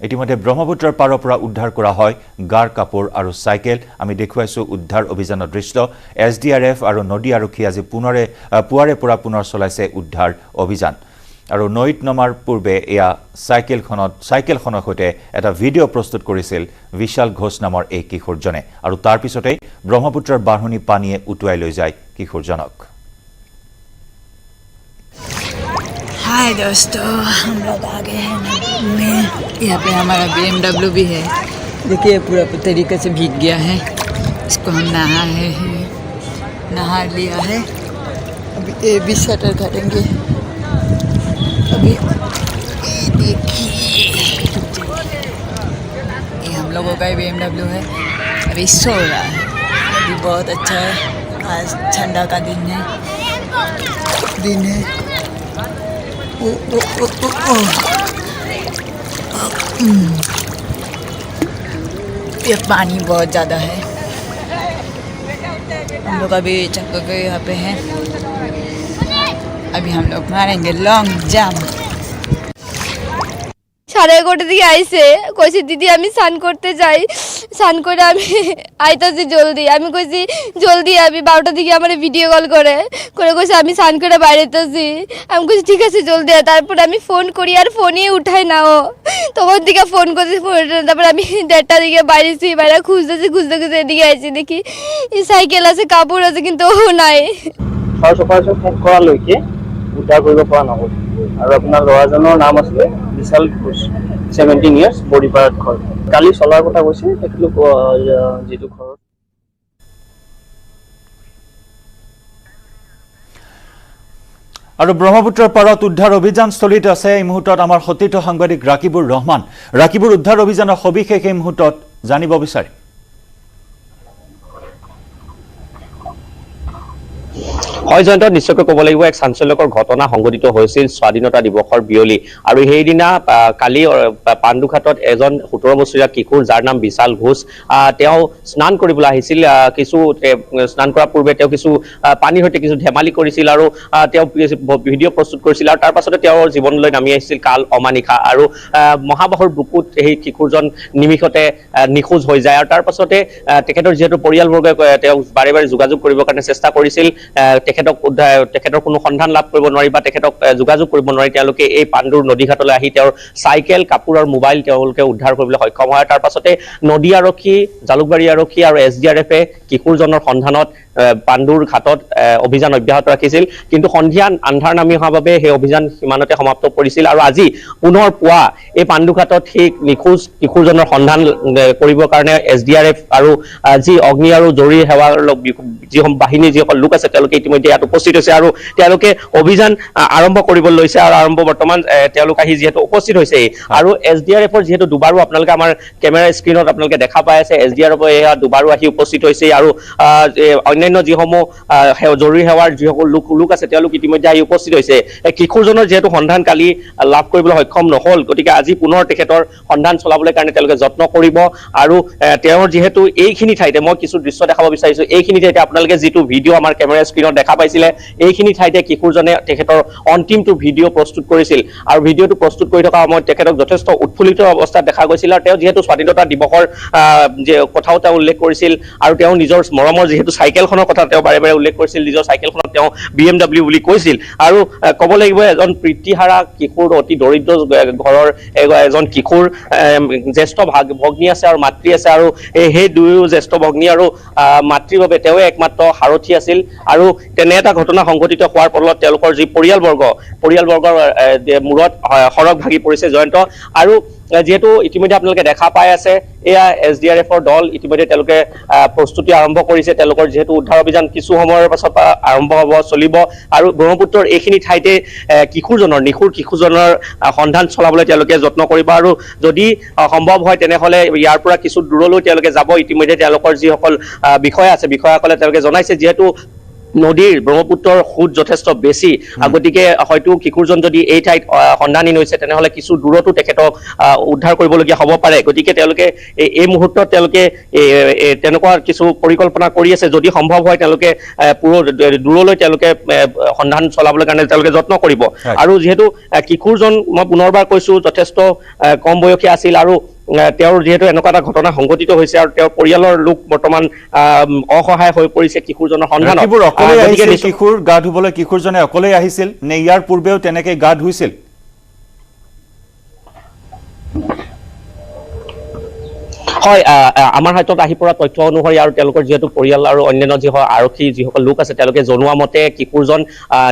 ইতিমধ্যে ব্ৰহ্মপুত্ৰৰ পাৰৰ পৰা উদ্ধাৰ কৰা হয় গাৰ কাপোৰ আৰু চাইকেল। আমি দেখুৱাইছো উদ্ধাৰ অভিযানৰ দৃশ্য। SDRF আৰু নদী আৰক্ষী আজি পুৱাৰে পৰা পুনৰ চলাইছে উদ্ধাৰ অভিযান। আৰু নৈত নমাৰ পূৰ্বে এয়া চাইকেলখনৰ সৈতে এটা ভিডিঅ' প্ৰস্তুত কৰিছিল বিশাল ঘোষ নামৰ এই কিশোৰজনে। আৰু তাৰ পিছতেই ব্ৰহ্মপুত্ৰৰ বাঢ়নি পানীয়ে উটুৱাই লৈ যায় কিশোৰজনক। हाय दोस्तों, हम लोग आ गए हैं नदी में। यहाँ पे हमारा BMW भी है। देखिए पूरा तरीके से भीग गया है। इसको हम नहा लिया है। अभी ये भी शटर करेंगे। अभी ये देखिए, ये हम लोगों का BMW है। अभी सो रहा है। अभी बहुत अच्छा है। आज ठंडा का दिन है। ये पानी बहुत ज़्यादा है। हम लोग अभी चक्कर के यहाँ पे हैं। अभी हम लोग मारेंगे लॉन्ग जंप। 11:30 দিকে আইছে, কইছি দিদি আমি স্নান করতে যাই, স্নান করে আমি আইতাছি জলদি। আমি কইছি জলদি আমি 12টার দিকে আমার ভিডিও কল করে কইছে আমি স্নান করে বাইরেতেছি। আমি কইছি ঠিক আছে জলদি আয়। তারপর আমি ফোন করি আর ফোনই উঠায় না ও। তখন দিকে ফোন করছি, তারপর আমি 1:30টার দিকে বাইরেছি, বাইরে খুঁজতে এদিকে আইছি, দেখি সাইকেল আছে কাপড় আছে কিন্তু ও নাই। অপাৰেশ্যন শেষ কৰালৈকে উদ্ধাৰ কৰিব পৰা নহ'ল। আৰু আপোনাৰ ল'ৰাজনৰ নাম আছিলে বিশাল ঘোষ, 17 ইয়াৰ্ছ, বৰিপাৰাত ঘৰ। কালি চলাৰ কথা কৈছে তেখেতলোক যিটো ঘৰত। আৰু ব্ৰহ্মপুত্ৰৰ পাৰত উদ্ধাৰ অভিযানস্থলীত আছে এই মুহূৰ্তত আমাৰ সতীৰ্থ সাংবাদিক ৰাকিবুৰ ৰহমান। ৰাকিবুৰ, উদ্ধাৰ অভিযানৰ সবিশেষ এই মুহূৰ্তত জানিব বিচাৰিম। হয় জয়ন্ত, নিশ্চয়কৈ ক'ব লাগিব এক চাঞ্চল্যকৰ ঘটনা সংঘটিত হৈছিল স্বাধীনতা দিৱসৰ বিয়লি। আৰু সেইদিনা কালি পাণ্ডুঘাটত এজন 17 বছৰীয়া কিশোৰ যাৰ নাম বিশাল ঘোষ, তেওঁ স্নান কৰিবলৈ আহিছিল। স্নান কৰাৰ পূৰ্বে তেওঁ কিছু পানীৰ সৈতে কিছু ধেমালি কৰিছিল আৰু তেওঁ ভিডিঅ' প্ৰস্তুত কৰিছিল। আৰু তাৰ পাছতে তেওঁৰ জীৱনলৈ নামি আহিছিল কাল অমানিশা। আৰু মহাবাহৰ বুকুত সেই কিশোৰজন নিমিষতে নিখোজ হৈ যায়। আৰু তাৰ পাছতে তেখেতৰ যিহেতু পৰিয়ালবৰ্গই তেওঁক বাৰে বাৰে যোগাযোগ কৰিবৰ কাৰণে চেষ্টা কৰিছিল, তেখেতৰ কোনো সন্ধান লাভ কৰিব নোৱাৰি বা তেখেতক যোগাযোগ কৰিব নোৱাৰি। তেওঁলোকে এই পাণ্ডুৰ নদীঘাটলৈ আহি তেওঁৰ চাইকেল, কাপোৰ আৰু মোবাইল তেওঁলোকে উদ্ধাৰ কৰিবলৈ সক্ষম হয়। তাৰ পাছতে নদী আৰক্ষী, জালুকবাৰী আৰক্ষী আৰু SDRFে কিশোৰজনৰ সন্ধানত পাণ্ডুৰ ঘাটত অভিযান অব্যাহত ৰাখিছিল। কিন্তু সন্ধিয়া আন্ধাৰ নামি অহাৰ বাবে সেই অভিযান সিমানতে সমাপ্ত কৰিছিল। আৰু আজি পুনৰ পুৱা এই পাণ্ডুঘাটত সেই নিখোজ কিশোৰজনৰ সন্ধান কৰিবৰ কাৰণে SDRF আৰু যি অগ্নি আৰু জৰুৰী সেৱাৰ যি বাহিনী যিসকল লোক আছে তেওঁলোকে ইতিমধ্যে ইয়াত উপস্থিত হৈছে আৰু তেওঁলোকে অভিযান আৰম্ভ কৰিবলৈ লৈছে। আৰু বৰ্তমান তেওঁলোক আহি যিহেতু উপস্থিত হৈছে আৰু SDRFৰ যিহেতু দুবাৰো আপোনালোকে আমাৰ কেমেৰা স্ক্ৰীণত আপোনালোকে দেখা পাই আছে, SDRF এয়া দুবাৰো আহি উপস্থিত হৈছে। আৰু অন্যান্য যিসমূহ জৰুৰী সেৱাৰ যিসকল লোক আছে তেওঁলোক ইতিমধ্যে আহি উপস্থিত হৈছে। কিশোৰজনৰ যিহেতু সন্ধান কালি লাভ কৰিবলৈ সক্ষম নহ'ল, গতিকে আজি পুনৰ তেখেতৰ সন্ধান চলাবলৈ কাৰণে তেওঁলোকে যত্ন কৰিব। আৰু তেওঁৰ যিহেতু এইখিনি ঠাইতে মই কিছু দৃশ্য দেখাব বিচাৰিছোঁ, এইখিনি ঠাইতে আপোনালোকে যিটো ভিডিঅ' আমাৰ কেমেৰা স্ক্ৰীণত দেখা পাইছিলে, এইখিনি ঠাইতে কিশোৰজনে তেখেতৰ অন্তিমটো ভিডিঅ' প্ৰস্তুত কৰিছিল। আৰু ভিডিঅ'টো প্ৰস্তুত কৰি থকা সময়ত তেখেতক যথেষ্ট উৎফুল্লিত অৱস্থাত দেখা গৈছিল। আৰু তেওঁ যিহেতু স্বাধীনতা দিৱসৰ কথাও তেওঁ উল্লেখ কৰিছিল আৰু তেওঁ নিজৰ মৰমৰ যিহেতু চাইকেলখনৰ কথা তেওঁ বাৰে বাৰে উল্লেখ কৰিছিল, নিজৰ চাইকেলখনক তেওঁ BMW বুলি কৈছিল। আৰু ক'ব লাগিব এজন পিতৃহাৰা কিশোৰ, অতি দৰিদ্ৰ ঘৰৰ এজন কিশোৰ, জ্যেষ্ঠ ভগ্নী আছে আৰু মাতৃ আছে। আৰু সেই দুয়ো জ্যেষ্ঠ ভগ্নী আৰু মাতৃৰ বাবে তেওঁ একমাত্ৰ সাৰথি আছিল। আৰু তেনে এটা ঘটনা সংঘটিত হোৱাৰ ফলত তেওঁলোকৰ যি পৰিয়ালবৰ্গৰ মূৰত সৰগ ভাগি পৰিছে জয়ন্ত। আৰু যিহেতু ইতিমধ্যে আপোনালোকে দেখা পাই আছে, এয়া SDRFৰ দল ইতিমধ্যে তেওঁলোকে প্ৰস্তুতি আৰম্ভ কৰিছে। তেওঁলোকৰ যিহেতু উদ্ধাৰ অভিযান কিছু সময়ৰ পাছত আৰম্ভ হ'ব, চলিব। আৰু ব্ৰহ্মপুত্ৰৰ এইখিনি ঠাইতে নিখোজ কিশোৰজনৰ সন্ধান চলাবলৈ তেওঁলোকে যত্ন কৰিব। আৰু যদি সম্ভৱ হয় তেনেহ'লে ইয়াৰ পৰা কিছু দূৰলৈ তেওঁলোকে যাব। ইতিমধ্যে তেওঁলোকৰ যিসকল বিষয়া আছে, বিষয়াসকলে তেওঁলোকে জনাইছে যিহেতু নদীৰ ব্ৰহ্মপুত্ৰৰ সোঁত যথেষ্ট বেছি গতিকে হয়তো কিশোৰজন যদি এই ঠাইত সন্ধানহীন হৈছে তেনেহ'লে কিছু দূৰতো তেখেতক উদ্ধাৰ কৰিবলগীয়া হ'ব পাৰে গতিকে তেওঁলোকে এই মুহূৰ্তত তেওঁলোকে তেনেকুৱা কিছু পৰিকল্পনা কৰি আছে যদি সম্ভৱ হয় তেওঁলোকে দূৰলৈ তেওঁলোকে সন্ধান চলাবলৈ কাৰণে তেওঁলোকে যত্ন কৰিব আৰু যিহেতু কিশোৰজন মই পুনৰবাৰ কৈছোঁ যথেষ্ট কম বয়সীয়া আছিল আৰু তেওঁৰ যেহেতু এনেকুৱা এটা ঘটনা সংঘটিত হৈছে আৰু তেওঁৰ পৰিয়ালৰ লোক বৰ্তমান অসহায় হৈ পৰিছে কিশোৰজনৰ সন্ধানত কিশোৰ গা ধুবলৈ কিশোৰজনে অকলেই আহিছিল নে ইয়াৰ পূৰ্বেও তেনেকে গা ধুইছিল হয় আমাৰ হাতত আহি পৰা তথ্য অনুসৰি আৰু তেওঁলোকৰ যিহেতু পৰিয়াল আৰু অন্যান্য আৰক্ষী যিসকল লোক আছে তেওঁলোকে জনোৱা মতে কিশোৰজন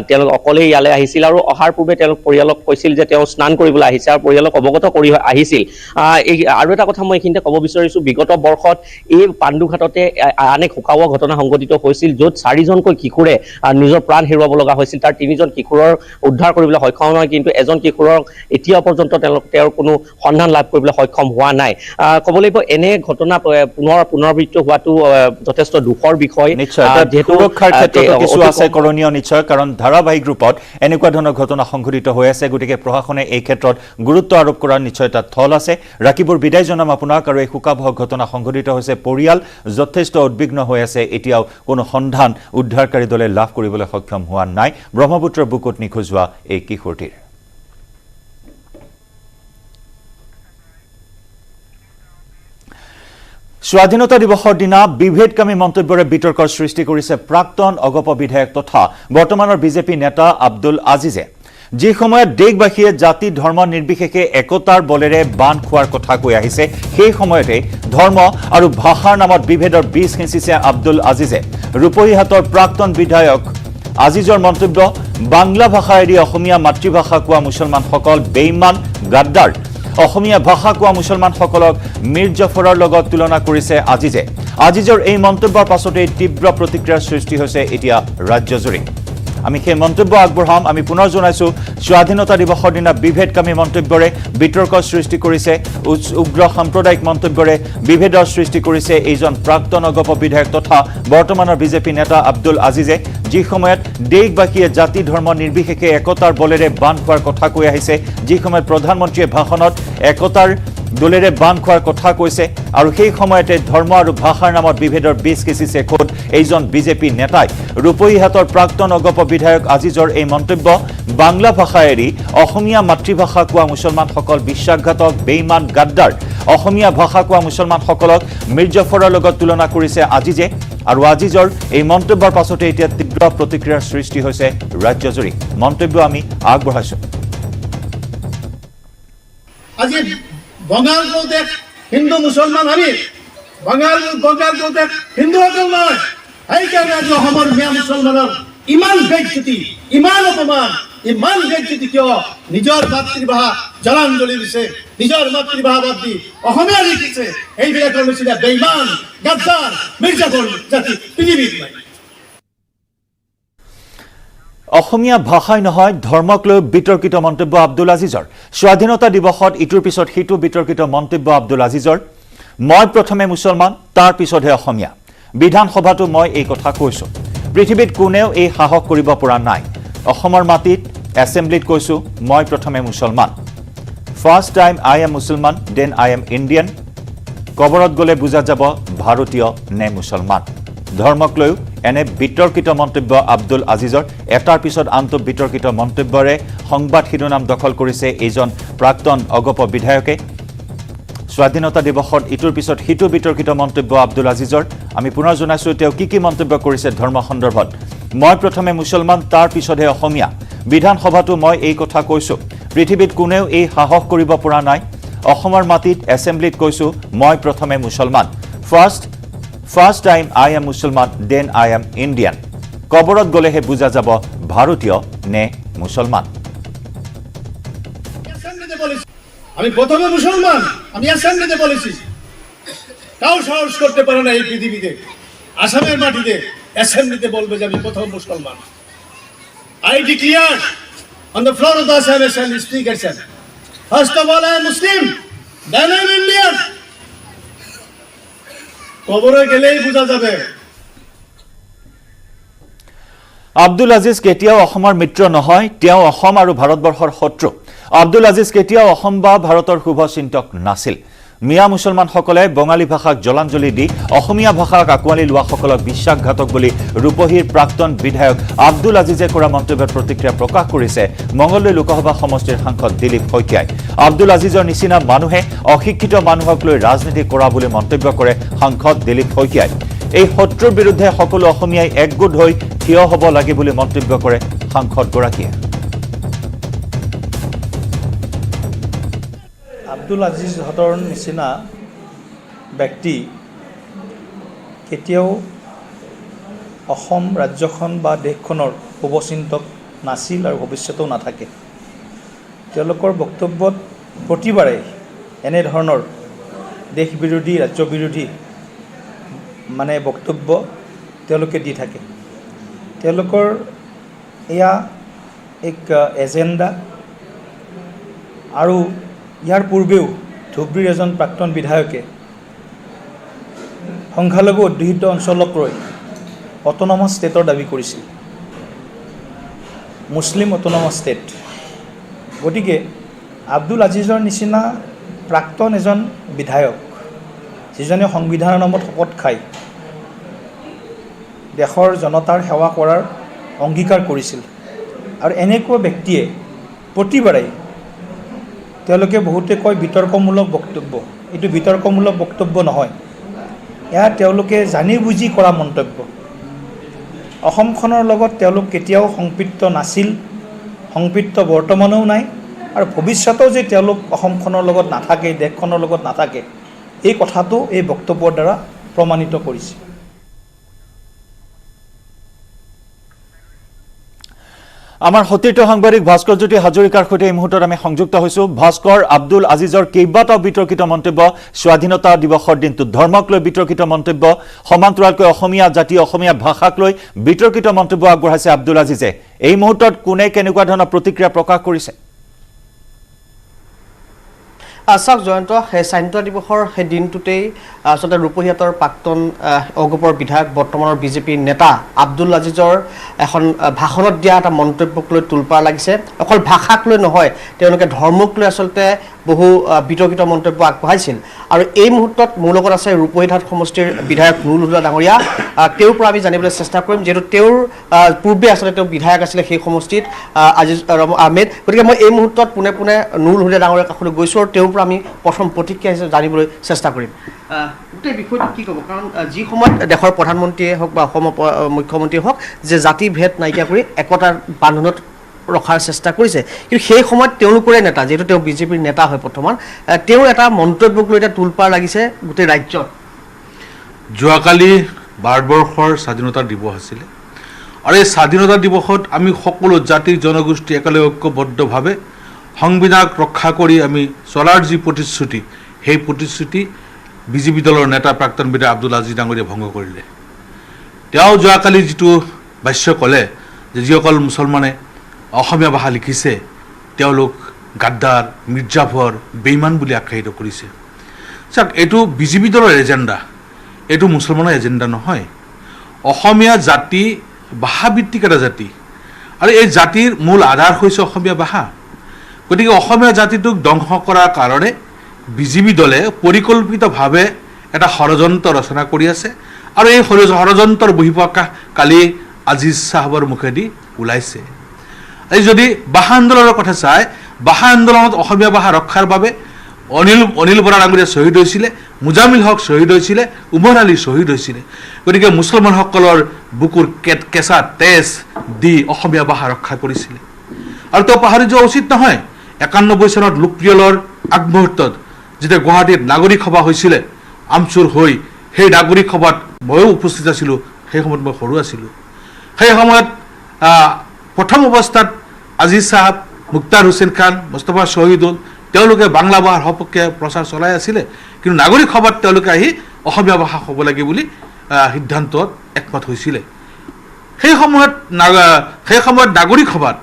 তেওঁলোক অকলেই ইয়ালৈ আহিছিল আৰু অহাৰ পূৰ্বে তেওঁলোক পৰিয়ালক কৈছিল যে তেওঁ স্নান কৰিবলৈ আহিছে আৰু পৰিয়ালক অৱগত কৰি আহিছিল আৰু এটা কথা মই এইখিনিতে ক'ব বিচাৰিছোঁ বিগত বৰ্ষত এই পাণ্ডুঘাটতে আন এক শোকাৱহ ঘটনা সংঘটিত হৈছিল য'ত 4জনকৈ কিশোৰে নিজৰ প্ৰাণ হেৰুৱাব লগা হৈছিল তাৰ 3জন কিশোৰৰ উদ্ধাৰ কৰিবলৈ সক্ষম হয় কিন্তু এজন কিশোৰক এতিয়া পৰ্যন্ত তেওঁৰ কোনো সন্ধান লাভ কৰিবলৈ সক্ষম হোৱা নাই ক'ব লাগিব এনে ঘটনা পুনৰাবৃত্তি হোৱাটো যথেষ্ট দুখৰ বিষয় সুৰক্ষাৰ ক্ষেত্ৰত কিছু আছে কৰণীয় নিশ্চয় কাৰণ ধাৰাবাহিক ৰূপত এনেকুৱা ধৰণৰ ঘটনা সংঘটিত হৈ আছে গতিকে প্ৰশাসনে এই ক্ষেত্ৰত গুৰুত্ব আৰোপ কৰাৰ নিশ্চয় এটা থল আছে ৰাকিবুৰ বিদায় জনাম আপোনাক আৰু এই শোকাবহ ঘটনা সংঘটিত হৈছে পৰিয়াল যথেষ্ট উদ্বিগ্ন হৈ আছে এতিয়াও কোনো সন্ধান উদ্ধাৰকাৰী দলে লাভ কৰিবলৈ সক্ষম হোৱা নাই ব্ৰহ্মপুত্ৰৰ বুকুত নিখোজ হোৱা এই কিশোৰটিৰ স্বাধীনতা দিৱসৰ দিনা বিভেদকামী মন্তব্যৰে বিতৰ্কৰ সৃষ্টি কৰিছে প্ৰাক্তন অগপ বিধায়ক তথা বৰ্তমানৰ বিজেপি নেতা আব্দুল আজিজে যি সময়ত দেশবাসীয়ে জাতি ধৰ্ম নিৰ্বিশেষে একতাৰ বলেৰে বান্ধ খোৱাৰ কথা কৈ আহিছে সেই সময়তে ধৰ্ম আৰু ভাষাৰ নামত বিভেদৰ বীজ সিঁচিছে আব্দুল আজিজে ৰূপহীহাটৰ প্ৰাক্তন বিধায়ক আজিজৰ মন্তব্য বাংলা ভাষা এৰি অসমীয়া মাতৃভাষা কোৱা মুছলমানসকল বেইমান গাদ্দাৰ অসমীয়া ভাষা কোৱা মুছলমানসকলক মিৰ জাফৰৰ লগত তুলনা কৰিছে আজিজৰ এই মন্তব্যৰ পাছতে তীব্ৰ প্ৰতিক্ৰিয়াৰ সৃষ্টি হৈছে এতিয়া ৰাজ্যজুৰি আমি সেই মন্তব্য আগবঢ়াম আমি পুনৰ জনাইছো স্বাধীনতা দিৱসৰ দিনা বিভেদকামী মন্তব্যৰে বিতৰ্কৰ সৃষ্টি কৰিছে উগ্ৰ সাম্প্ৰদায়িক মন্তব্যৰে বিভেদৰ সৃষ্টি কৰিছে এইজন প্ৰাক্তন অগপ বিধায়ক তথা বৰ্তমানৰ বিজেপি নেতা আব্দুল আজিজে যি সময়ত দেশবাসীয়ে জাতি ধৰ্ম নিৰ্বিশেষে একতাৰ বলেৰে বান্ধ খোৱাৰ কথা কৈ আহিছে যি সময়ত প্ৰধানমন্ত্ৰীয়ে ভাষণত একতাৰ দলেৰে বান্ধ খোৱাৰ কথা কৈছে আৰু সেই সময়তে ধৰ্ম আৰু ভাষাৰ নামত বিভেদৰ বীজ সিঁচিছে খোদ এইজন বিজেপি নেতাই ৰূপহীহাটৰ প্ৰাক্তন অগপ বিধায়ক আজিজৰ এই মন্তব্য বাংলা ভাষা এৰি অসমীয়া মাতৃভাষা কোৱা মুছলমানসকল বিশ্বাসঘাতক বেইমান গাদ্দাৰ অসমীয়া ভাষা কোৱা মুছলমানসকলক মিৰ জাফৰৰ লগত তুলনা কৰিছে আজিজে আৰু আজিজৰ এই মন্তব্যৰ পাছতে এতিয়া তীব্ৰ প্ৰতিক্ৰিয়াৰ সৃষ্টি হৈছে ৰাজ্যজুৰি মন্তব্য আমি আগবঢ়াইছো আজি বঙাল দেশ হিন্দু মুছলমান আমি বঙাল দেশ হিন্দুসকল নহয় সেইকাৰণে আজি অসমৰ মিয়া মুছলমানৰ ইমান বেজ্জতি ইমান অপমান ইমান বেজ্জতি কিয় নিজৰ মাতৃভাষা জলাঞ্জলি দিছে নিজৰ মাতৃভাষা বাদ দি অসমীয়া লিখিছে এইবিলাকৰ নিচিনা বেইমান গাদ্দাৰ মিৰ্জাফৰ জাতি পৃথিৱীত নাই অসমীয়া ভাষাই নহয় ধৰ্মক লৈ বিতৰ্কিত মন্তব্য আব্দুল আজিজৰ স্বাধীনতা দিৱসত ইটোৰ পিছত সিটো বিতৰ্কিত মন্তব্য আব্দুল আজিজৰ মই প্ৰথমে মুছলমান তাৰ পিছতহে অসমীয়া বিধানসভাতো মই এই কথা কৈছো পৃথিৱীত কোনেও এই সাহস কৰিব পৰা নাই অসমৰ মাটিত এছেম্বলিত কৈছো মই প্ৰথমে মুছলমান ফাৰ্ষ্ট টাইম আই এম মুছলমান দেন আই এম ইণ্ডিয়ান কবৰত গ'লে বুজা যাব ভাৰতীয় নে মুছলমান ধৰ্মক লৈ এনে বিতৰ্কিত মন্তব্য আব্দুল আজিজৰ এটাৰ পিছত আনটো বিতৰ্কিত মন্তব্যৰে সংবাদ শিৰোনাম দখল কৰিছে এইজন প্ৰাক্তন অগপ বিধায়কে স্বাধীনতা দিৱসত ইটোৰ পিছত সিটো বিতৰ্কিত মন্তব্য আব্দুল আজিজৰ আমি পুনৰ জনাইছো তেওঁ কি মন্তব্য কৰিছে ধৰ্ম সন্দৰ্ভত মই প্ৰথমে মুছলমান তাৰ পিছতহে অসমীয়া বিধানসভাতো মই এই কথা কৈছো পৃথিৱীত কোনেও এই সাহস কৰিব পৰা নাই অসমৰ মাটিত এছেম্বলিত কৈছো মই প্ৰথমে মুছলমান ফাৰ্ষ্ট টাইম আই এম মুছলমান দেন আই এম ইণ্ডিয়ান কবৰত গ'লেহে বুজা যাব ভাৰতীয় নে মুছলমান আমি প্রথমে মুসলমান আমি অ্যাসেম্বলিতে বলেছি তাও সাহস করতে পারে না এই পৃথিবীতে আসামের মাটিতে অ্যাসেম্বলিতে বলবে যে আমি প্রথম মুসলমান I declare on the floor of the assembly speaker sir first of all I am Muslim then I am Indian কবরে গেলেই বোঝা যাবে আব্দুল আজিজ কেতিয়াও অসমৰ মিত্ৰ নহয়, তেওঁ অসম আৰু ভাৰতবৰ্ষৰ শত্ৰু। আব্দুল আজিজ কেতিয়াও অসম বা ভাৰতৰ শুভচিন্তক নাছিল। মিয়া মুছলমানসকলে বঙালী ভাষাক জলাঞ্জলি দি অসমীয়া ভাষাক আঁকোৱালি লোৱাসকলক বিশ্বাসঘাতক বুলি ৰূপহীৰ প্ৰাক্তন বিধায়ক আব্দুল আজিজে কৰা মন্তব্যত প্ৰতিক্ৰিয়া প্ৰকাশ কৰিছে মঙলদৈ লোকসভা সমষ্টিৰ সাংসদ দিলীপ শইকীয়াই। আব্দুল আজিজৰ নিচিনা মানুহে অশিক্ষিত মানুহক লৈ ৰাজনীতি কৰা বুলি মন্তব্য কৰে সাংসদ দিলীপ শইকীয়াই। এই শত্ৰুৰ বিৰুদ্ধে সকলো অসমীয়াই একগোট হৈ থিয় হ'ব লাগে বুলি মন্তব্য কৰে সাংসদগৰাকীয়ে। আব্দুল আজিজহঁতৰ নিচিনা ব্যক্তি কেতিয়াও অসম ৰাজ্যখন বা দেশখনৰ শুভচিন্তক নাছিল আৰু ভৱিষ্যতেও নাথাকে। তেওঁলোকৰ বক্তব্যত প্ৰতিবাৰে এনেধৰণৰ দেশ বিৰোধী ৰাজ্য বিৰোধী বক্তব্য তেওঁলোকে দি থাকে। তেওঁলোকৰ এয়া এক এজেণ্ডা। আৰু ইয়াৰ পূৰ্বেও ধুবুৰীৰ এজন প্ৰাক্তন বিধায়কে সংখ্যালঘু অধ্যুষিত অঞ্চলক লৈ অট'নমাছ ষ্টেটৰ দাবী কৰিছিল, মুছলিম অট'নমাছ ষ্টেট। গতিকে আব্দুল আজিজৰ নিচিনা প্ৰাক্তন এজন বিধায়ক, যিজনে সংবিধানৰ নামত শপত খাই দেশৰ জনতাৰ সেৱা কৰাৰ অংগীকাৰ কৰিছিল, আৰু এনেকুৱা ব্যক্তিয়ে প্ৰতিবাৰেই তেওঁলোকে বহুতে কয় বিতৰ্কমূলক বক্তব্য। এইটো বিতৰ্কমূলক বক্তব্য নহয়, এয়া তেওঁলোকে জানি বুজি কৰা মন্তব্য। অসমখনৰ লগত তেওঁলোক কেতিয়াও সংপৃক্ত নাছিল, সংপৃক্ত বৰ্তমানেও নাই, আৰু ভৱিষ্যতেও যে তেওঁলোক অসমখনৰ লগত নাথাকে, দেশখনৰ লগত নাথাকে, এই কথাটো এই বক্তব্যৰ দ্বাৰা প্ৰমাণিত কৰিছে। আমাৰ সতীৰ্থ সাংবাদিক ভাস্কৰজ্যোতি হাজৰিকাৰ সৈতে এই মুহূৰ্তত আমি সংযুক্ত হৈছো। ভাস্কৰ, আব্দুল আজিজৰ কেইবাটাও বিতৰ্কিত মন্তব্য, স্বাধীনতা দিৱসৰ দিনটোত ধৰ্মক লৈ বিতৰ্কিত মন্তব্য, সমান্তৰালকৈ অসমীয়া জাতি অসমীয়া ভাষাক লৈ বিতৰ্কিত মন্তব্য আগবঢ়াইছে আব্দুল আজিজে। এই মুহূৰ্তত কোনে কেনেকুৱা ধৰণৰ প্ৰতিক্ৰিয়া প্ৰকাশ কৰিছে? চাওক জয়ন্ত, সেই স্বাধীনতা দিৱসৰ সেই দিনটোতেই আচলতে ৰূপহীহাটৰ প্ৰাক্তন অগপৰ বিধায়ক বৰ্তমানৰ বিজেপিৰ নেতা আব্দুল আজিজৰ এখন ভাষণত দিয়া এটা মন্তব্যক লৈ তোলপাৰ লাগিছে। অকল ভাষাক লৈ নহয়, তেওঁলোকে ধৰ্মক লৈ আচলতে বহু বিতৰ্কিত মন্তব্য আগবঢ়াইছিল। আৰু এই মুহূৰ্তত মোৰ লগত আছে ৰূপহীহাট সমষ্টিৰ বিধায়ক নুৰুল হুদা ডাঙৰীয়া। তেওঁৰ পৰা আমি জানিবলৈ চেষ্টা কৰিম, যিহেতু তেওঁৰ পূৰ্বে আচলতে তেওঁ বিধায়ক আছিলে সেই সমষ্টিত, আজিজ আহমেদ। গতিকে মই এই মুহূৰ্তত পোনে পোনে নুৰুল হুদা ডাঙৰীয়াৰ কাষলৈ গৈছোঁ আৰু তেওঁৰ পৰা আমি প্ৰথম প্ৰতিক্ৰিয়া হিচাপে জানিবলৈ চেষ্টা কৰিম। গোটেই বিষয়টো কি ক'ব? কাৰণ যি সময়ত দেশৰ প্ৰধানমন্ত্ৰীয়ে হওক বা অসমৰ মুখ্যমন্ত্ৰীয়ে হওক যে জাতি ভেদ নাইকিয়া কৰি একতাৰ বান্ধোনত ৰখাৰ চেষ্টা কৰিছে, কিন্তু সেই সময়ত তেওঁলোকৰে নেতা, যিহেতু তেওঁ বিজেপিৰ নেতা হয় বৰ্তমান, তেওঁৰ এটা মন্তব্যক লৈ এতিয়া তোলপাৰ লাগিছে গোটেই ৰাজ্যত। যোৱাকালি ভাৰতবৰ্ষৰ স্বাধীনতা দিৱস আছিলে, আৰু এই স্বাধীনতা দিৱসত আমি সকলো জাতি জনগোষ্ঠী একেলগে ঐক্যবদ্ধভাৱে সংবিধানক ৰক্ষা কৰি আমি চলাৰ যি প্ৰতিশ্ৰুতি, সেই প্ৰতিশ্ৰুতি বিজেপি দলৰ নেতা প্ৰাক্তন বিধায়ক আব্দুল আজিজ ডাঙৰীয়াই ভংগ কৰিলে। তেওঁ যোৱাকালি যিটো ভাষ্য ক'লে যে যিসকল মুছলমানে অসমীয়া ভাষা লিখিছে তেওঁলোক গাদ্দাৰ, মিৰ্জাফৰ, বেইমান বুলি আখ্যায়িত কৰিছে। চাওক, এইটো বিজেপি দলৰ এজেণ্ডা, এইটো মুছলমানৰ এজেণ্ডা নহয়। অসমীয়া জাতি ভাষাভিত্তিক এটা জাতি, আৰু এই জাতিৰ মূল আধাৰ হৈছে অসমীয়া ভাষা। গতিকে অসমীয়া জাতিটোক ধ্বংস কৰাৰ কাৰণে বিজেপি দলে পৰিকল্পিতভাৱে এটা ষড়যন্ত্ৰ ৰচনা কৰি আছে, আৰু এই ষড়যন্ত্ৰৰ বহিঃপ্ৰকাশ কালি আজিজ চাহাবৰ মুখেদি ওলাইছে। এই যদি ভাষা আন্দোলনৰ কথা চাই, ভাষা আন্দোলনত অসমীয়া ভাষা ৰক্ষাৰ বাবে অনিল বৰা ডাঙৰীয়া শ্বহীদ হৈছিলে, মুজামিল হক শ্বহীদ হৈছিলে, উমৰ আলী শ্বহীদ হৈছিলে। গতিকে মুছলমানসকলৰ বুকুৰ কেঁচা তেজ দি অসমীয়া ভাষা ৰক্ষা কৰিছিলে। আৰু তেওঁ পাহৰি যোৱা উচিত নহয়, 91 চনত লোকপ্ৰিয়লৰ আগমুহূৰ্তত যেতিয়া গুৱাহাটীত নাগৰিক সভা হৈছিলে আমচুৰ হৈ, সেই নাগৰিক সভাত ময়ো উপস্থিত আছিলোঁ। সেই সময়ত মই সৰু আছিলোঁ। সেই সময়ত প্ৰথম অৱস্থাত আজিজ চাহাব, মুক্তাৰ হুছেইন খান, মুস্তফা শ্বহীদুল তেওঁলোকে বাংলা ভাষাৰ সপক্ষে প্ৰচাৰ চলাই আছিলে, কিন্তু নাগৰিক সভাত তেওঁলোকে আহি অসমীয়া ভাষা ক'ব লাগে বুলি সিদ্ধান্তত একমত হৈছিলে। সেই সময়ত নাগৰিক সভাত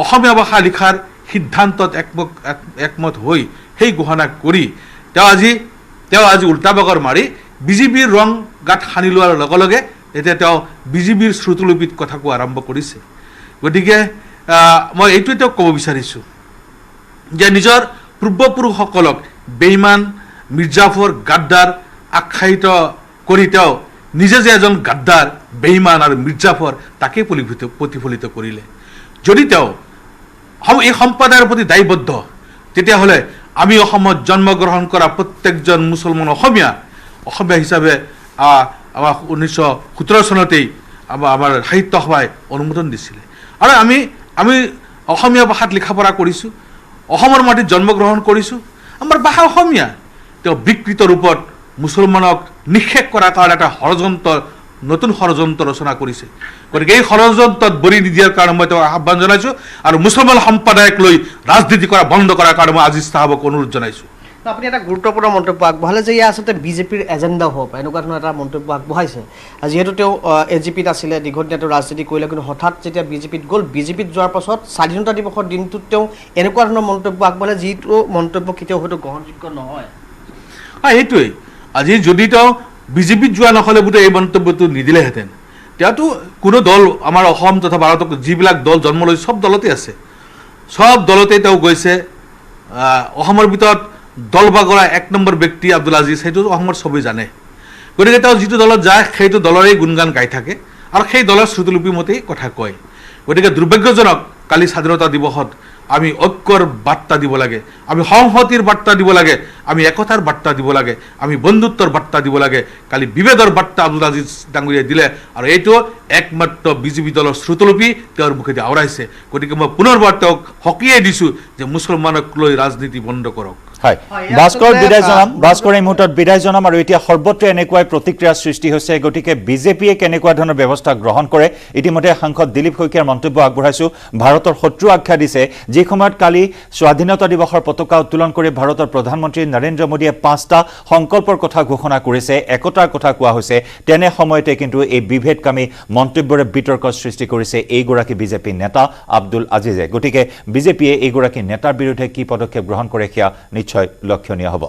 অসমীয়া ভাষা লিখাৰ সিদ্ধান্তত একমত হৈ সেই ঘোষণা কৰি তেওঁ আজি উল্টা বাগৰ মাৰি বিজেপিৰ ৰং গাঁত সানি লোৱাৰ লগে লগে এতিয়া তেওঁ বিজেপিৰ শ্ৰুতলিপিত কথা কোৱা আৰম্ভ কৰিছে গতিকে মই এইটোৱে তেওঁক ক'ব বিচাৰিছোঁ যে নিজৰ পূৰ্বপুৰুষসকলক বেইমান মিৰ্জাফৰ গাদ্দাৰ আখ্যায়িত কৰি তেওঁ নিজে যে এজন গাদ্দাৰ বেইমান আৰু মিৰ্জাফৰ তাকেই প্ৰতিফলিত কৰিলে যদি তেওঁ এই সম্প্ৰদায়ৰ প্ৰতি দায়বদ্ধ তেতিয়াহ'লে আমি অসমত জন্মগ্ৰহণ কৰা প্ৰত্যেকজন মুছলমান অসমীয়া হিচাপে আমাৰ 1917 চনতেই আমাৰ সাহিত্য সভাই অনুমোদন দিছিলে আৰু আমি অসমীয়া ভাষাত লিখা পঢ়া কৰিছোঁ অসমৰ মাটিত জন্মগ্ৰহণ কৰিছোঁ আমাৰ ভাষা অসমীয়া তেওঁ বিকৃত ৰূপত মুছলমানক নিক্ষেপ কৰাৰ কাৰণে এটা নতুন ষড়যন্ত্ৰ ৰচনা কৰিছে গতিকে এই ষড়যন্ত্ৰত বলি নিদিয়াৰ কাৰণে মই তেওঁক আহ্বান জনাইছোঁ আৰু মুছলমান সম্প্ৰদায়ক লৈ ৰাজনীতি কৰা বন্ধ কৰাৰ কাৰণে মই আজি চাহাবক অনুৰোধ জনাইছোঁ আপুনি এটা গুৰুত্বপূৰ্ণ মন্তব্য আগবঢ়ালে যে এয়া আচলতে বিজেপিৰ এজেণ্ডাও হ'ব পাৰে এনেকুৱা ধৰণৰ এটা মন্তব্য আগবঢ়াইছে যিহেতু তেওঁ এজিপিত আছিলে দীৰ্ঘদিনীয়া তেওঁ ৰাজনীতি কৰিলে কিন্তু হঠাৎ যেতিয়া বিজেপিত গ'ল বিজেপিত যোৱাৰ পাছত স্বাধীনতা দিৱসৰ দিনটোত তেওঁ এনেকুৱা ধৰণৰ মন্তব্য আগবঢ়ালে যিটো মন্তব্য কেতিয়াও হয়তো গ্ৰহণযোগ্য নহয় এইটোৱেই আজি যদি তেওঁ বিজেপিত যোৱা নহ'লে বোধহয় এই মন্তব্যটো নিদিলেহেঁতেন তেওঁতো কোনো দল আমাৰ অসম তথা ভাৰতত যিবিলাক দল জন্ম লৈছে চব দলতে আছে চব দলতে তেওঁ গৈছে অসমৰ ভিতৰত দল বাগৰা 1 নম্বৰ ব্যক্তি আব্দুল আজিজ সেইটো অসমৰ চবেই জানে গতিকে তেওঁ যিটো দলত যায় সেইটো দলৰে গুণগান গাই থাকে আৰু সেই দলৰ শ্ৰুতলিপি মতেই কথা কয় গতিকে দুৰ্ভাগ্যজনক কালি স্বাধীনতা দিৱসত আমি ঐক্যৰ বাৰ্তা দিব লাগে আমি সংহতিৰ বাৰ্তা দিব লাগে আমি একতাৰ বাৰ্তা দিব লাগে আমি বন্ধুত্বৰ বাৰ্তা দিব লাগে কালি বিভেদৰ বাৰ্তা আব্দুল আজিজ ডাঙৰীয়াই দিলে আৰু এইটো একমাত্ৰ বিজেপি দলৰ শ্ৰুতলিপি তেওঁৰ মুখেদি আওৰাইছে গতিকে মই পুনৰবাৰ তেওঁক সকীয়াই দিছোঁ যে মুছলমানক লৈ ৰাজনীতি বন্ধ কৰক হয় ভাস্কৰ এই মুহূৰ্তত বিদায় জনাম আৰু এতিয়া সৰ্বত্ৰ এনেকুৱাই প্ৰতিক্ৰিয়াৰ সৃষ্টি হৈছে গতিকে বিজেপিয়ে কেনেকুৱা ধৰণৰ ব্যৱস্থা গ্ৰহণ কৰে ইতিমধ্যে সাংসদ দিলীপ শইকীয়াৰ মন্তব্য আগবঢ়াইছোঁ ভাৰতৰ শত্ৰু আখ্যা দিছে যি সময়ত কালি স্বাধীনতা দিৱসৰ পতাকা উত্তোলন কৰি ভাৰতৰ প্ৰধানমন্ত্ৰী নৰেন্দ্ৰ মোদীয়ে 5টা সংকল্পৰ কথা ঘোষণা কৰিছে একতাৰ কথা কোৱা হৈছে তেনে সময়তে কিন্তু এই বিভেদকামী মন্তব্যৰে বিতৰ্কৰ সৃষ্টি কৰিছে এইগৰাকী বিজেপি নেতা আব্দুল আজিজে গতিকে বিজেপিয়ে এইগৰাকী নেতাৰ বিৰুদ্ধে কি পদক্ষেপ গ্ৰহণ কৰে সেয়া নিশ্চয় লক্ষণীয় হ'ব